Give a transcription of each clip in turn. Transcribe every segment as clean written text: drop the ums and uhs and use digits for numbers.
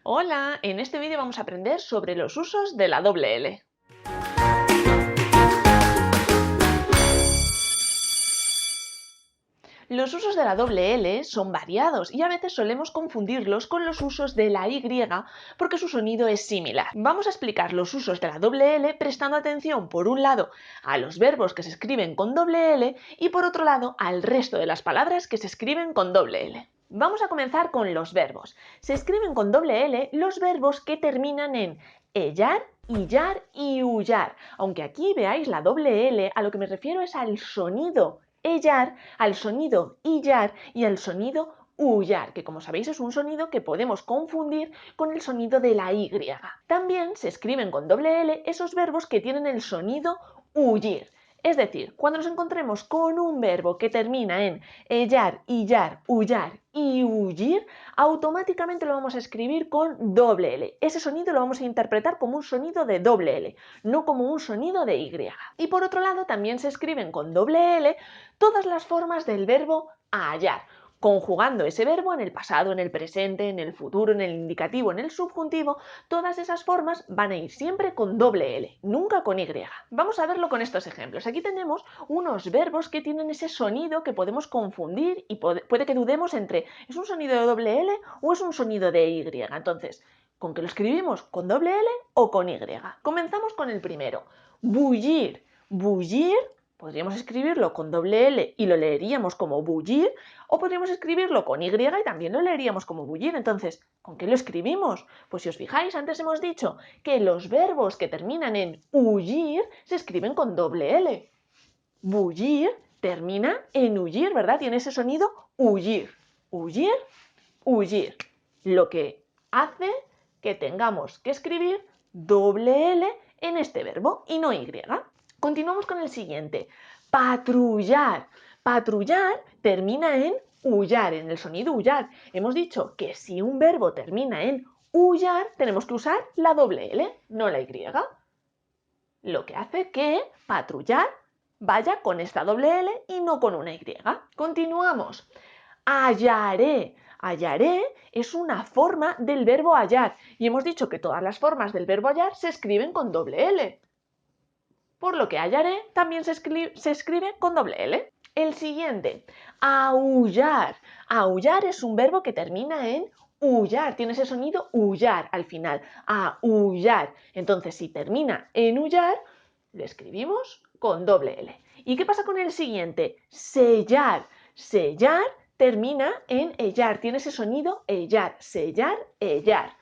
Hola, en este vídeo vamos a aprender sobre los usos de la doble L. Los usos de la doble L son variados y a veces solemos confundirlos con los usos de la Y porque su sonido es similar. Vamos a explicar los usos de la doble L prestando atención por un lado a los verbos que se escriben con doble L y por otro lado al resto de las palabras que se escriben con doble L. Vamos a comenzar con los verbos. Se escriben con doble L los verbos que terminan en ellar, illar y ullar. Aunque aquí veáis la doble L, a lo que me refiero es al sonido ellar, al sonido illar y al sonido ullar, que como sabéis es un sonido que podemos confundir con el sonido de la Y. También se escriben con doble L esos verbos que tienen el sonido ullir. Es decir, cuando nos encontremos con un verbo que termina en ellar, illar, ullar y ullir, automáticamente lo vamos a escribir con doble L. Ese sonido lo vamos a interpretar como un sonido de doble L, no como un sonido de Y. Y por otro lado, también se escriben con doble L todas las formas del verbo hallar, conjugando ese verbo en el pasado, en el presente, en el futuro, en el indicativo, en el subjuntivo. Todas esas formas van a ir siempre con doble L, nunca con Y. Vamos a verlo con estos ejemplos. Aquí tenemos unos verbos que tienen ese sonido que podemos confundir y puede que dudemos entre ¿es un sonido de doble L o es un sonido de Y? Entonces, ¿con qué lo escribimos? ¿Con doble L o con Y? Comenzamos con el primero. Bullir. Bullir podríamos escribirlo con doble L y lo leeríamos como bullir, o podríamos escribirlo con Y y también lo leeríamos como bullir. Entonces, ¿con qué lo escribimos? Pues si os fijáis, antes hemos dicho que los verbos que terminan en ullir se escriben con doble L. Bullir termina en ullir, ¿verdad? Tiene ese sonido ullir. Ullir, ullir. Lo que hace que tengamos que escribir doble L en este verbo y no Y. Continuamos con el siguiente. Patrullar. Patrullar termina en ullar, en el sonido ullar. Hemos dicho que si un verbo termina en ullar, tenemos que usar la doble L, no la Y. Lo que hace que patrullar vaya con esta doble L y no con una Y. Continuamos. Hallaré. Hallaré es una forma del verbo hallar y hemos dicho que todas las formas del verbo hallar se escriben con doble L. Por lo que hallaré también se escribe con doble L. El siguiente, aullar. Aullar es un verbo que termina en ullar, tiene ese sonido ullar al final, aullar. Entonces, si termina en ullar, lo escribimos con doble L. ¿Y qué pasa con el siguiente? Sellar. Sellar termina en ellar, tiene ese sonido ellar, sellar, ellar.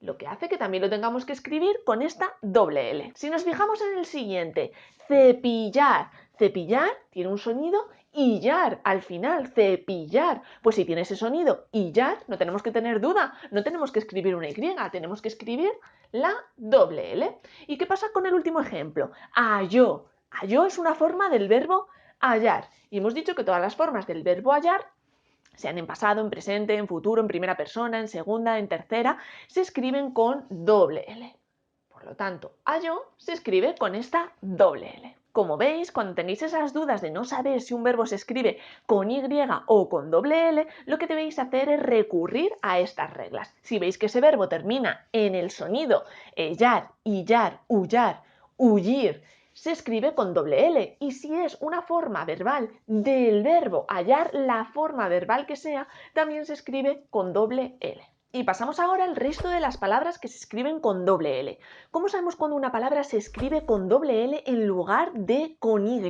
Lo que hace que también lo tengamos que escribir con esta doble L. Si nos fijamos en el siguiente, cepillar. Cepillar tiene un sonido illar al final, cepillar. Pues si tiene ese sonido illar, no tenemos que tener duda, no tenemos que escribir una Y, tenemos que escribir la doble L. ¿Y qué pasa con el último ejemplo? Halló. Halló es una forma del verbo hallar. Y hemos dicho que todas las formas del verbo hallar, sean en pasado, en presente, en futuro, en primera persona, en segunda, en tercera, se escriben con doble L. Por lo tanto, halló se escribe con esta doble L. Como veis, cuando tenéis esas dudas de no saber si un verbo se escribe con Y o con doble L, lo que debéis hacer es recurrir a estas reglas. Si veis que ese verbo termina en el sonido ellar, illar, ullar, ullir, se escribe con doble L, y si es una forma verbal del verbo hallar, la forma verbal que sea, también se escribe con doble L. Y pasamos ahora al resto de las palabras que se escriben con doble L. ¿Cómo sabemos cuando una palabra se escribe con doble L en lugar de con Y?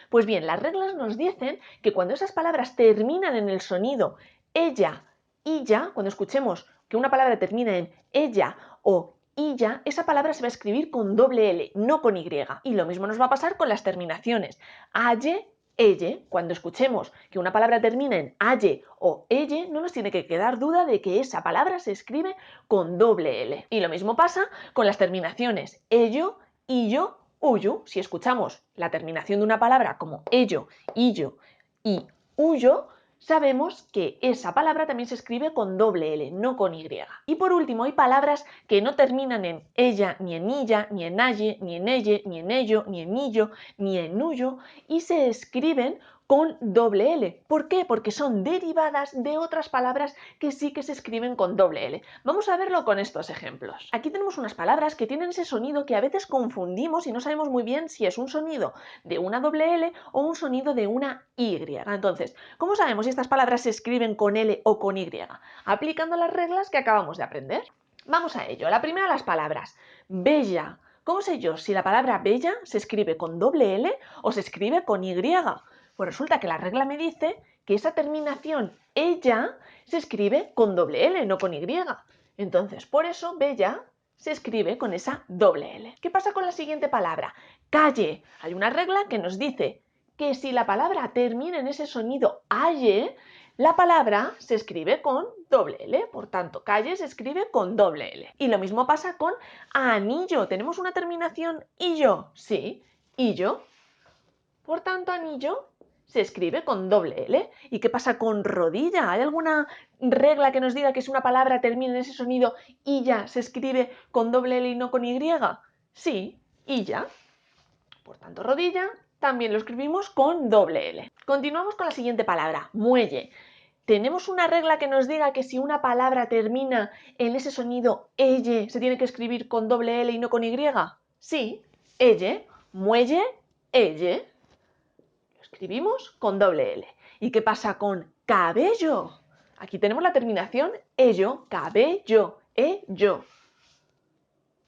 Pues bien, las reglas nos dicen que cuando esas palabras terminan en el sonido ella, illa, cuando escuchemos que una palabra termina en ella o illa, esa palabra se va a escribir con doble L, no con Y. Y lo mismo nos va a pasar con las terminaciones. Aye, elle, cuando escuchemos que una palabra termina en aye o elle, no nos tiene que quedar duda de que esa palabra se escribe con doble L. Y lo mismo pasa con las terminaciones ello, illo, uyu. Si escuchamos la terminación de una palabra como ello, illo y uyo, sabemos que esa palabra también se escribe con doble L, no con Y. Y por último, hay palabras que no terminan en ella, ni en illa, ni en aye, ni en elle, ni en ello, ni en illo, ni en uyo, y se escriben con doble L. ¿Por qué? Porque son derivadas de otras palabras que sí que se escriben con doble L. Vamos a verlo con estos ejemplos. Aquí tenemos unas palabras que tienen ese sonido que a veces confundimos y no sabemos muy bien si es un sonido de una doble L o un sonido de una Y. Entonces, ¿cómo sabemos si estas palabras se escriben con L o con Y? Aplicando las reglas que acabamos de aprender. Vamos a ello. La primera de las palabras, bella. ¿Cómo sé yo si la palabra bella se escribe con doble L o se escribe con Y? Pues resulta que la regla me dice que esa terminación ella se escribe con doble L, no con Y. Entonces, por eso bella se escribe con esa doble L. ¿Qué pasa con la siguiente palabra? Calle. Hay una regla que nos dice que si la palabra termina en ese sonido aye, la palabra se escribe con doble L, por tanto, calle se escribe con doble L. Y lo mismo pasa con anillo. ¿Tenemos una terminación illo? Sí, illo. Por tanto, anillo se escribe con doble L. ¿Y qué pasa con rodilla? ¿Hay alguna regla que nos diga que si una palabra termina en ese sonido illa se escribe con doble L y no con Y? Sí, illa. Por tanto, rodilla también lo escribimos con doble L. Continuamos con la siguiente palabra, muelle. ¿Tenemos una regla que nos diga que si una palabra termina en ese sonido elle se tiene que escribir con doble L y no con Y? Sí, elle, muelle, elle. Lo escribimos con doble L. ¿Y qué pasa con cabello? Aquí tenemos la terminación ello, cabello, ello.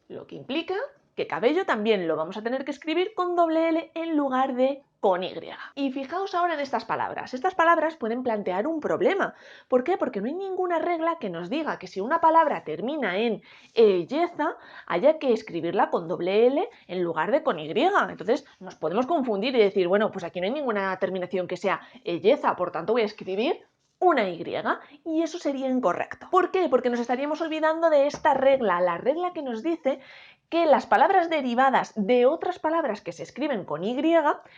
Lo que implica que cabello también lo vamos a tener que escribir con doble L en lugar de con Y. Y fijaos ahora en estas palabras. Estas palabras pueden plantear un problema. ¿Por qué? Porque no hay ninguna regla que nos diga que si una palabra termina en elleza, haya que escribirla con doble L en lugar de con Y. Entonces nos podemos confundir y decir, bueno, pues aquí no hay ninguna terminación que sea elleza, por tanto voy a escribir una Y, y eso sería incorrecto. ¿Por qué? Porque nos estaríamos olvidando de esta regla, la regla que nos dice que las palabras derivadas de otras palabras que se escriben con Y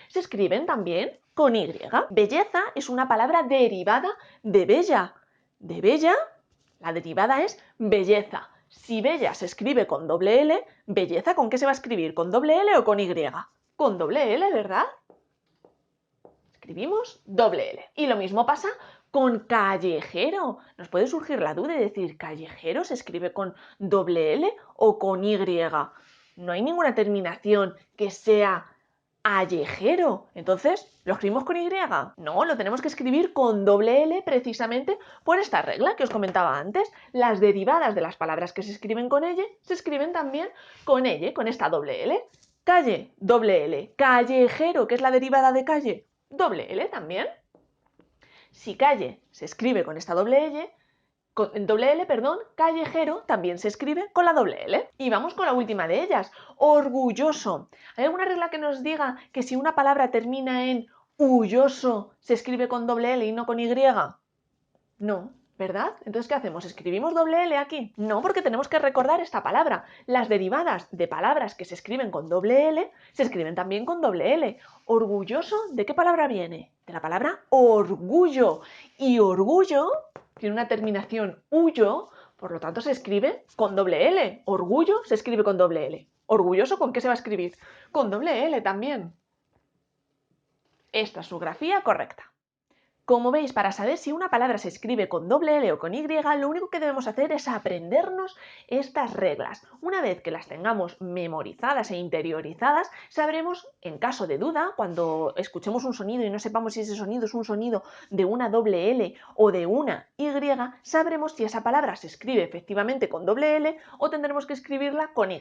se escriben también con Y. Belleza es una palabra derivada de bella. De bella, la derivada es belleza. Si bella se escribe con doble L, belleza, ¿con qué se va a escribir? ¿Con doble L o con Y? Con doble L, ¿verdad? Escribimos doble L. Y lo mismo pasa con callejero. Nos puede surgir la duda de decir, ¿callejero se escribe con doble L o con Y? No hay ninguna terminación que sea allejero. Entonces, ¿lo escribimos con Y? No, lo tenemos que escribir con doble L precisamente por esta regla que os comentaba antes. Las derivadas de las palabras que se escriben con elle se escriben también con elle, con esta doble L. Calle, doble L. Callejero, que es la derivada de calle, doble L también. Si calle se escribe con esta doble L, callejero también se escribe con la doble L. Y vamos con la última de ellas, orgulloso. ¿Hay alguna regla que nos diga que si una palabra termina en ulloso se escribe con doble L y no con Y? No, ¿verdad? Entonces, ¿qué hacemos? ¿Escribimos doble L aquí? No, porque tenemos que recordar esta palabra. Las derivadas de palabras que se escriben con doble L se escriben también con doble L. Orgulloso, ¿de qué palabra viene? De la palabra orgullo. Y orgullo tiene una terminación uyo, por lo tanto se escribe con doble L. Orgullo se escribe con doble L. Orgulloso, ¿con qué se va a escribir? Con doble L también. Esta es su grafía correcta. Como veis, para saber si una palabra se escribe con doble L o con Y, lo único que debemos hacer es aprendernos estas reglas. Una vez que las tengamos memorizadas e interiorizadas, sabremos, en caso de duda, cuando escuchemos un sonido y no sepamos si ese sonido es un sonido de una doble L o de una Y, sabremos si esa palabra se escribe efectivamente con doble L o tendremos que escribirla con Y.